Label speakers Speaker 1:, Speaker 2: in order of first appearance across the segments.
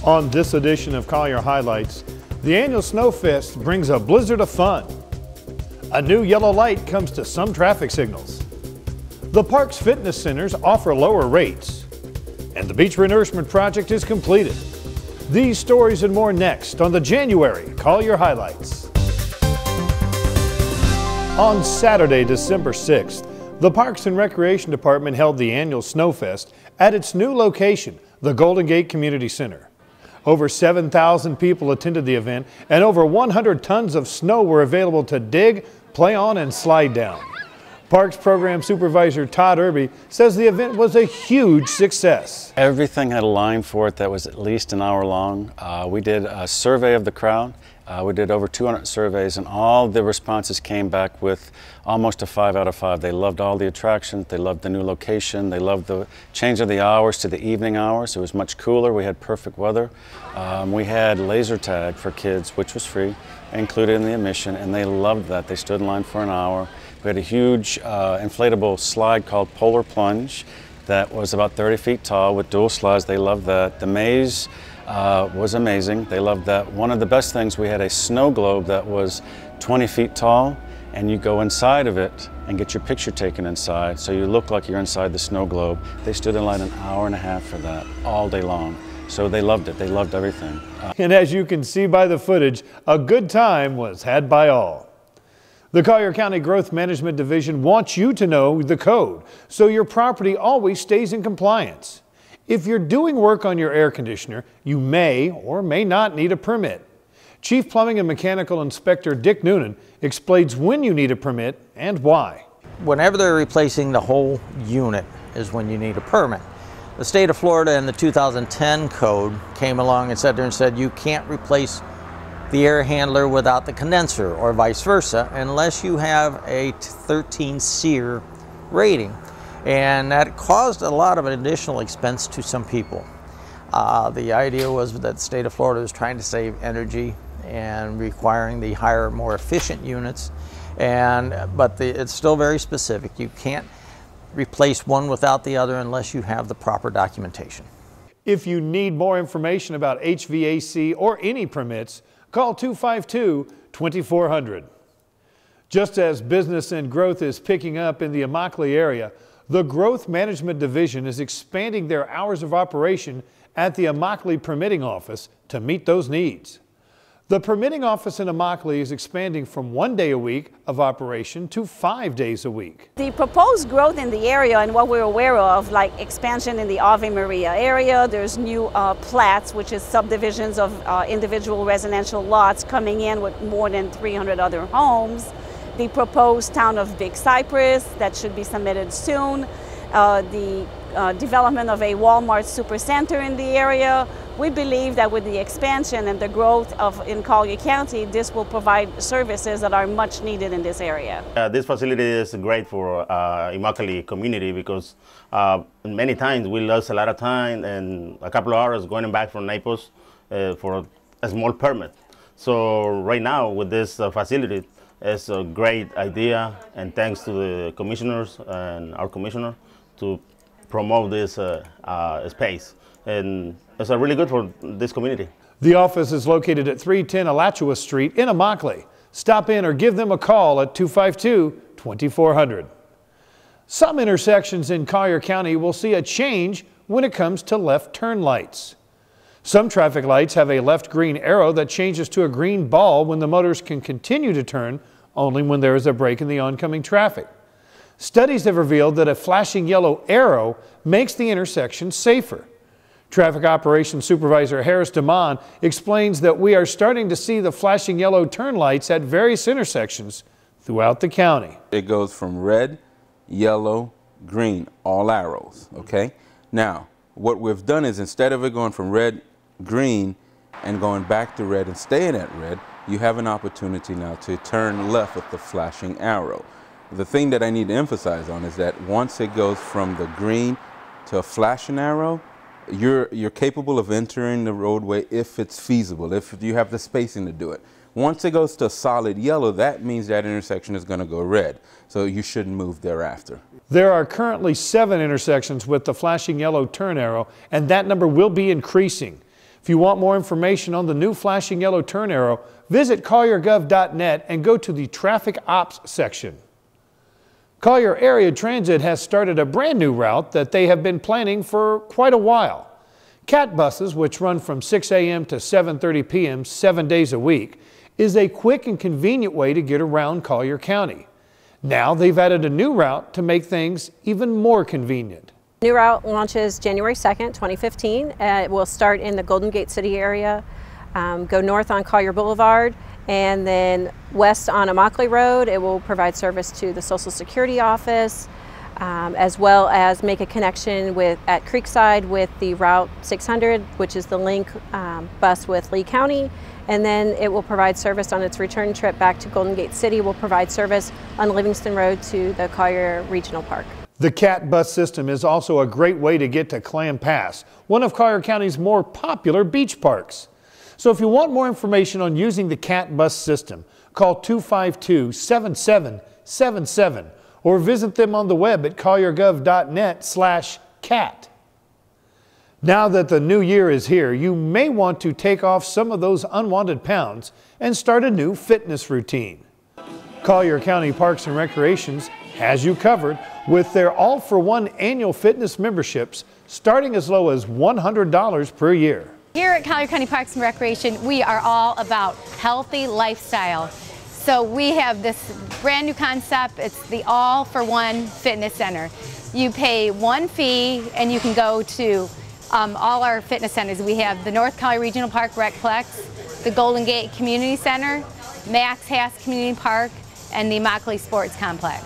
Speaker 1: On this edition of Collier Highlights, the annual Snowfest brings a blizzard of fun. A new yellow light comes to some traffic signals. The park's fitness centers offer lower rates. And the beach renourishment project is completed. These stories and more next on the January Collier Highlights. On Saturday, December 6th, the Parks and Recreation Department held the annual Snowfest at its new location, the Golden Gate Community Center. Over 7,000 people attended the event, and over 100 tons of snow were available to dig, play on, and slide down. Parks Program Supervisor Todd Irby says the event was a huge success.
Speaker 2: Everything had a line for it that was at least an hour long. We did a survey of the crowd. We did over 200 surveys, and all the responses came back with almost a 5 out of 5. They loved all the attractions, they loved the new location, they loved the change of the hours to the evening hours. It was much cooler, we had perfect weather. We had laser tag for kids, which was free, included in the admission, and they loved that. They stood in line for an hour. We had a huge inflatable slide called Polar Plunge that was about 30 feet tall with dual slides. They loved that. The maze was amazing. They loved that. One of the best things, we had a snow globe that was 20 feet tall, and you go inside of it and get your picture taken inside, so you look like you're inside the snow globe. They stood in line an hour and a half for that all day long. So they loved it. They loved everything.
Speaker 1: And as you can see by the footage, a good time was had by all. The Collier County Growth Management Division wants you to know the code, so your property always stays in compliance. If you're doing work on your air conditioner, you may or may not need a permit. Chief Plumbing and Mechanical Inspector Dick Noonan explains when you need a permit and why.
Speaker 3: Whenever they're replacing the whole unit is when you need a permit. The state of Florida in the 2010 code came along and said you can't replace the air handler without the condenser, or vice versa, unless you have a 13 SEER rating. And that caused a lot of additional expense to some people. The idea was that the state of Florida was trying to save energy and requiring the higher, more efficient units. But it's still very specific. You can't replace one without the other unless you have the proper documentation.
Speaker 1: If you need more information about HVAC or any permits, call 252-2400. Just as business and growth is picking up in the Immokalee area, the Growth Management Division is expanding their hours of operation at the Immokalee Permitting Office to meet those needs. The Permitting Office in Immokalee is expanding from 1 day a week of operation to 5 days a week.
Speaker 4: The proposed growth in the area and what we're aware of, like expansion in the Ave Maria area, there's new plats, which is subdivisions of individual residential lots coming in with more than 300 other homes. The proposed town of Big Cypress that should be submitted soon. The development of a Walmart supercenter in the area. We believe that with the expansion and the growth in Collier County, this will provide services that are much needed in this area.
Speaker 5: This facility is great for Immokalee community because many times we lost a lot of time and a couple of hours going back from Naples for a small permit. So right now with this facility, it's a great idea, and thanks to the commissioners and our commissioner to promote this space. And it's really good for this community.
Speaker 1: The office is located at 310 Alachua Street in Immokalee. Stop in or give them a call at 252-2400. Some intersections in Collier County will see a change when it comes to left turn lights. Some traffic lights have a left green arrow that changes to a green ball when the motorist can continue to turn only when there is a break in the oncoming traffic. Studies have revealed that a flashing yellow arrow makes the intersection safer. Traffic Operations Supervisor Harris DeMond explains that we are starting to see the flashing yellow turn lights at various intersections throughout the county.
Speaker 6: It goes from red, yellow, green, all arrows, okay? Now, what we've done is instead of it going from red, green, and going back to red and staying at red, you have an opportunity now to turn left with the flashing arrow. The thing that I need to emphasize on is that once it goes from the green to a flashing arrow, you're capable of entering the roadway if it's feasible, if you have the spacing to do it. Once it goes to solid yellow, that means that intersection is going to go red, so you shouldn't move thereafter.
Speaker 1: There are currently 7 intersections with the flashing yellow turn arrow, and that number will be increasing. If you want more information on the new flashing yellow turn arrow, visit colliergov.net and go to the Traffic Ops section. Collier Area Transit has started a brand new route that they have been planning for quite a while. CAT buses, which run from 6 a.m. to 7:30 p.m. 7 days a week, is a quick and convenient way to get around Collier County. Now they've added a new route to make things even more convenient.
Speaker 7: New route launches January 2nd, 2015. It will start in the Golden Gate City area, go north on Collier Boulevard, and then west on Immokalee Road. It will provide service to the Social Security office, as well as make a connection at Creekside with the Route 600, which is the link bus with Lee County. And then it will provide service on its return trip back to Golden Gate City. Will provide service on Livingston Road to the Collier Regional Park.
Speaker 1: The CAT bus system is also a great way to get to Clam Pass, one of Collier County's more popular beach parks. So if you want more information on using the CAT bus system, call 252-7777 or visit them on the web at colliergov.net/CAT. Now that the new year is here, you may want to take off some of those unwanted pounds and start a new fitness routine. Collier County Parks and Recreations has you covered with their all-for-one annual fitness memberships starting as low as $100 per year.
Speaker 8: Here at Collier County Parks and Recreation, we are all about healthy lifestyle. So we have this brand new concept. It's the all-for-one fitness center. You pay one fee and you can go to all our fitness centers. We have the North Collier Regional Park Recplex, the Golden Gate Community Center, Max Hass Community Park, and the Immokalee Sports Complex.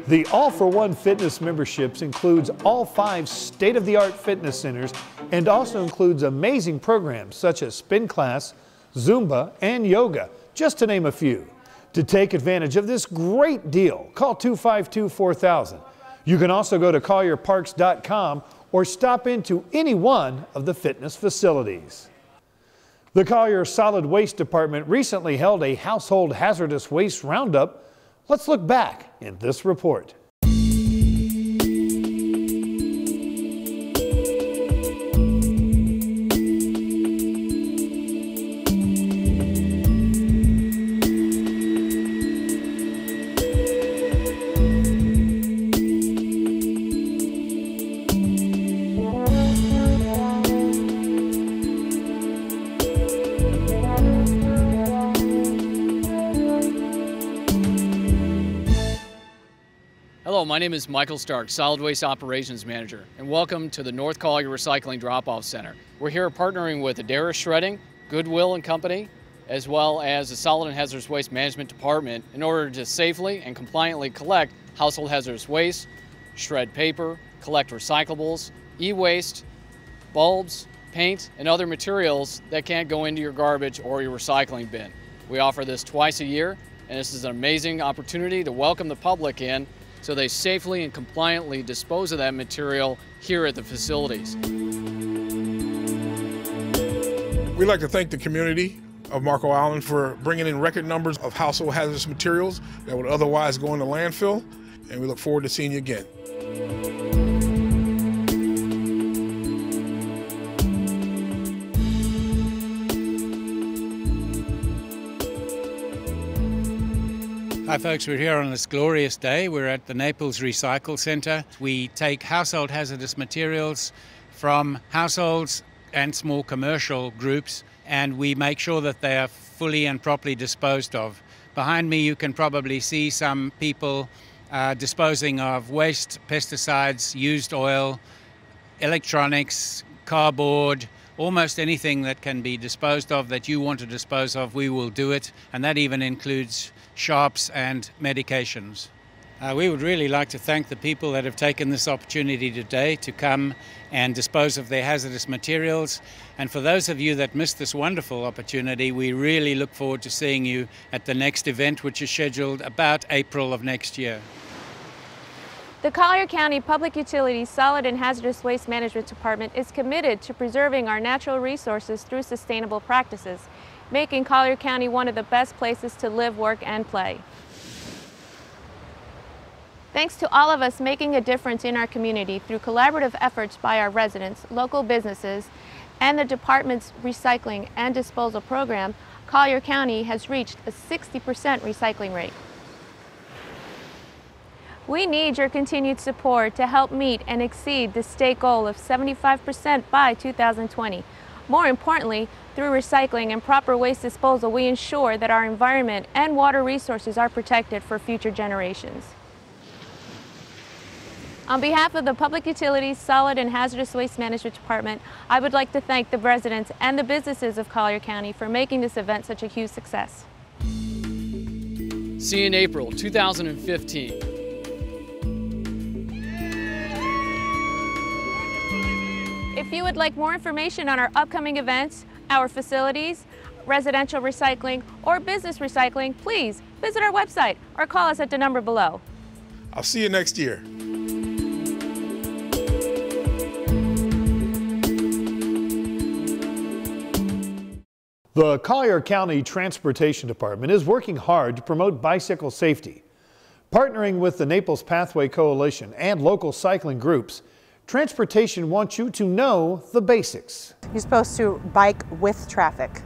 Speaker 1: The all-for-one fitness memberships includes all 5 state-of-the-art fitness centers and also includes amazing programs such as spin class, Zumba, and yoga, just to name a few. To take advantage of this great deal, call 252-4000. You can also go to collierparks.com or stop into any one of the fitness facilities. The Collier Solid Waste Department recently held a household hazardous waste roundup. Let's look back in this report.
Speaker 9: Hello, my name is Michael Stark, Solid Waste Operations Manager, and welcome to the North Collier Recycling Drop-Off Center. We're here partnering with Hazardous Shredding, Goodwill and Company, as well as the Solid and Hazardous Waste Management Department in order to safely and compliantly collect household hazardous waste, shred paper, collect recyclables, e-waste, bulbs, paint, and other materials that can't go into your garbage or your recycling bin. We offer this twice a year, and this is an amazing opportunity to welcome the public in so they safely and compliantly dispose of that material here at the facilities.
Speaker 10: We'd like to thank the community of Marco Island for bringing in record numbers of household hazardous materials that would otherwise go into landfill, and we look forward to seeing you again.
Speaker 11: Hi folks, we're here on this glorious day. We're at the Naples Recycle Center. We take household hazardous materials from households and small commercial groups, and we make sure that they are fully and properly disposed of. Behind me you can probably see some people disposing of waste, pesticides, used oil, electronics, cardboard, almost anything that can be disposed of that you want to dispose of, we will do it, and that even includes sharps and medications. We would really like to thank the people that have taken this opportunity today to come and dispose of their hazardous materials. And for those of you that missed this wonderful opportunity, we really look forward to seeing you at the next event, which is scheduled about April of next year.
Speaker 12: The Collier County Public Utilities Solid and Hazardous Waste Management Department is committed to preserving our natural resources through sustainable practices, making Collier County one of the best places to live, work, and play. Thanks to all of us making a difference in our community through collaborative efforts by our residents, local businesses, and the department's recycling and disposal program, Collier County has reached a 60% recycling rate. We need your continued support to help meet and exceed the state goal of 75% by 2020. More importantly, through recycling and proper waste disposal, we ensure that our environment and water resources are protected for future generations. On behalf of the Public Utilities, Solid and Hazardous Waste Management Department, I would like to thank the residents and the businesses of Collier County for making this event such a huge success.
Speaker 9: See you in April 2015.
Speaker 12: If you would like more information on our upcoming events, our facilities, residential recycling, or business recycling, please visit our website or call us at the number below.
Speaker 10: I'll see you next year.
Speaker 1: The Collier County Transportation Department is working hard to promote bicycle safety. Partnering with the Naples Pathway Coalition and local cycling groups, Transportation wants you to know the basics.
Speaker 13: You're supposed to bike with traffic.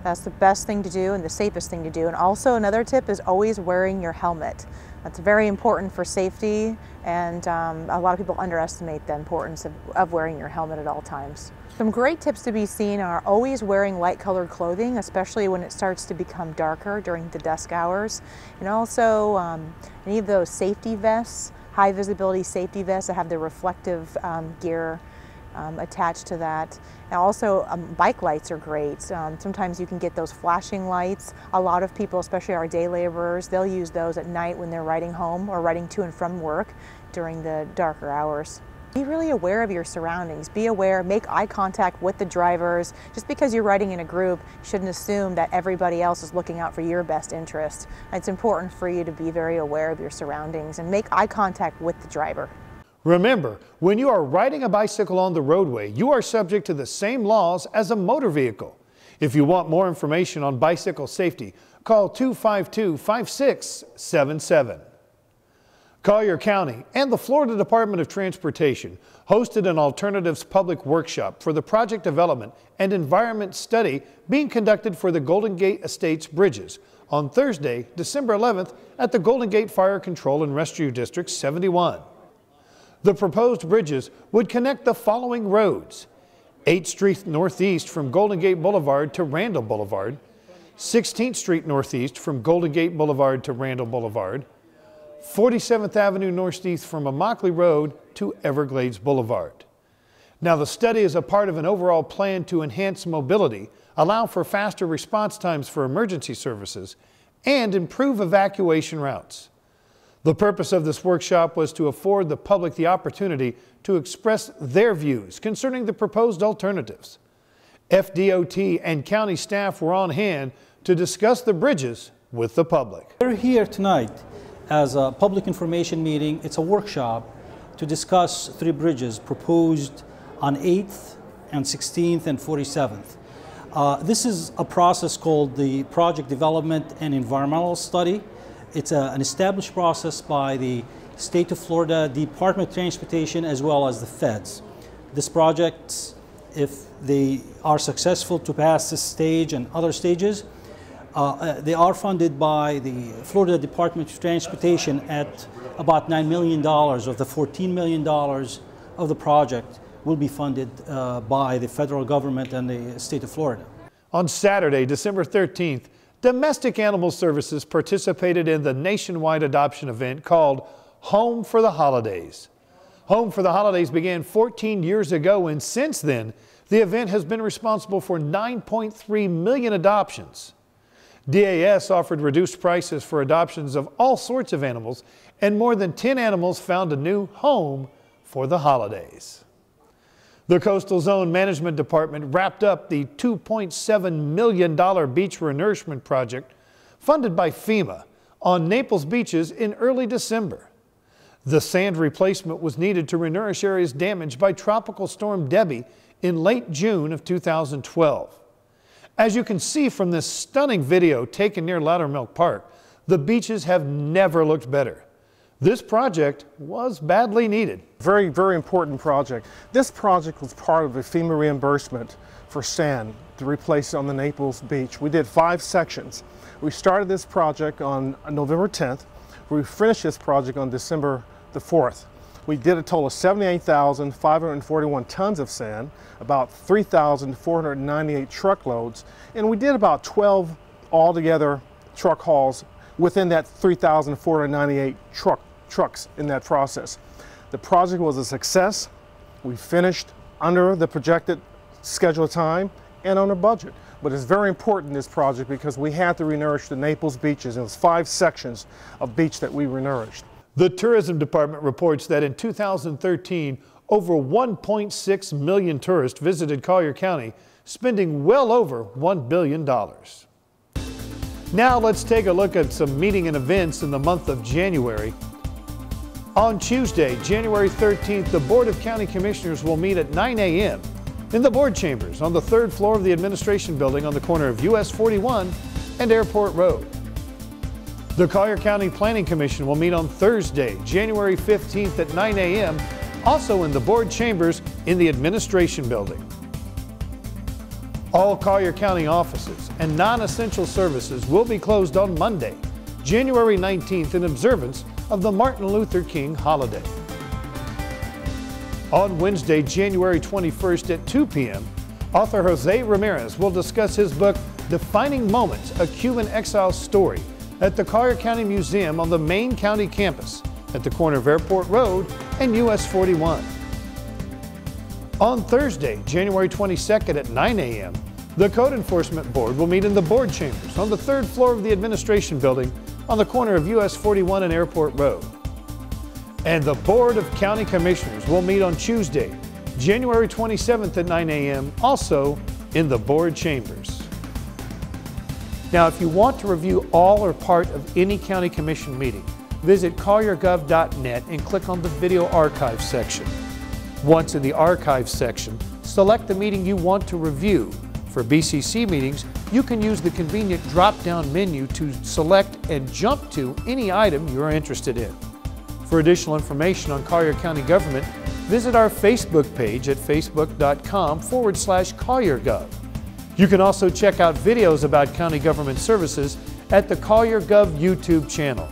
Speaker 13: That's the best thing to do and the safest thing to do. And also another tip is always wearing your helmet. That's very important for safety, and a lot of people underestimate the importance of wearing your helmet at all times. Some great tips to be seen are always wearing light colored clothing, especially when it starts to become darker during the dusk hours. And also any of those safety vests, high visibility safety vests that have the reflective gear attached to that. And also bike lights are great. Sometimes you can get those flashing lights. A lot of people, especially our day laborers, they'll use those at night when they're riding home or riding to and from work during the darker hours. Be really aware of your surroundings. Be aware, make eye contact with the drivers. Just because you're riding in a group, you shouldn't assume that everybody else is looking out for your best interest. It's important for you to be very aware of your surroundings and make eye contact with the driver.
Speaker 1: Remember, when you are riding a bicycle on the roadway, you are subject to the same laws as a motor vehicle. If you want more information on bicycle safety, call 252-5677. Collier County and the Florida Department of Transportation hosted an alternatives public workshop for the project development and environment study being conducted for the Golden Gate Estates bridges on Thursday, December 11th at the Golden Gate Fire Control and Rescue District 71. The proposed bridges would connect the following roads: 8th Street Northeast from Golden Gate Boulevard to Randall Boulevard, 16th Street Northeast from Golden Gate Boulevard to Randall Boulevard, 47th Avenue Northeast from Immokalee Road to Everglades Boulevard. Now, the study is a part of an overall plan to enhance mobility, allow for faster response times for emergency services, and improve evacuation routes. The purpose of this workshop was to afford the public the opportunity to express their views concerning the proposed alternatives. FDOT and county staff were on hand to discuss the bridges with the public.
Speaker 14: We're here tonight as a public information meeting. It's a workshop to discuss 3 bridges proposed on 8th and 16th and 47th. This is a process called the Project Development and Environmental Study. It's an established process by the State of Florida Department of Transportation as well as the feds. This project, if they are successful to pass this stage and other stages, they are funded by the Florida Department of Transportation at about $9 million of the $14 million of the project will be funded by the federal government and the state of Florida.
Speaker 1: On Saturday, December 13th, Domestic Animal Services participated in the nationwide adoption event called Home for the Holidays. Home for the Holidays began 14 years ago, and since then, the event has been responsible for 9.3 million adoptions. DAS offered reduced prices for adoptions of all sorts of animals, and more than 10 animals found a new home for the holidays. The Coastal Zone Management Department wrapped up the $2.7 million beach renourishment project funded by FEMA on Naples beaches in early December. The sand replacement was needed to renourish areas damaged by Tropical Storm Debbie in late June of 2012. As you can see from this stunning video taken near Loudermilk Park, the beaches have never looked better. This project was badly needed.
Speaker 15: Very, very important project. This project was part of the FEMA reimbursement for sand to replace it on the Naples beach. We did 5 sections. We started this project on November 10th. We finished this project on December the 4th. We did a total of 78,541 tons of sand, about 3,498 truckloads, and we did about 12 altogether truck hauls within that 3,498 trucks in that process. The project was a success. We finished under the projected schedule time and on a budget. But it's very important, this project, because we had to renourish the Naples beaches. It was 5 sections of beach that we renourished.
Speaker 1: The Tourism Department reports that in 2013, over 1.6 million tourists visited Collier County, spending well over $1 billion. Now let's take a look at some meeting and events in the month of January. On Tuesday, January 13th, the Board of County Commissioners will meet at 9 a.m. in the board chambers on the 3rd floor of the administration building on the corner of US 41 and Airport Road. The Collier County Planning Commission will meet on Thursday, January 15th at 9 a.m., also in the board chambers in the administration building. All Collier County offices and non-essential services will be closed on Monday, January 19th, in observance of the Martin Luther King holiday. On Wednesday, January 21st at 2 p.m., author Jose Ramirez will discuss his book, Defining Moments, A Cuban Exile's Story, at the Collier County Museum on the main county campus at the corner of Airport Road and US 41. On Thursday, January 22nd at 9 a.m., the Code Enforcement Board will meet in the board chambers on the 3rd floor of the administration building on the corner of US 41 and Airport Road. And the Board of County Commissioners will meet on Tuesday, January 27th at 9 a.m., also in the board chambers. Now, if you want to review all or part of any county commission meeting, visit colliergov.net and click on the video archive section. Once in the archive section, select the meeting you want to review. For BCC meetings, you can use the convenient drop-down menu to select and jump to any item you are interested in. For additional information on Collier County government, visit our Facebook page at facebook.com/CollierGov. You can also check out videos about county government services at the Collier Gov YouTube channel.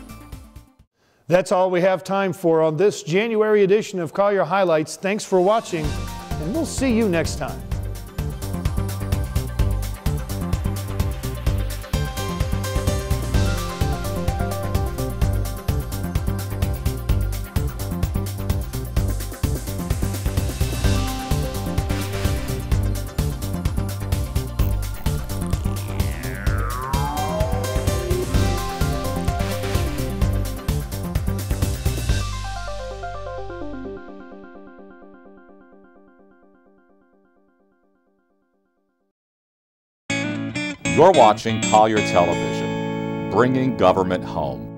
Speaker 1: That's all we have time for on this January edition of Collier Highlights. Thanks for watching, and we'll see you next time.
Speaker 16: You're watching Collier Television, bringing government home.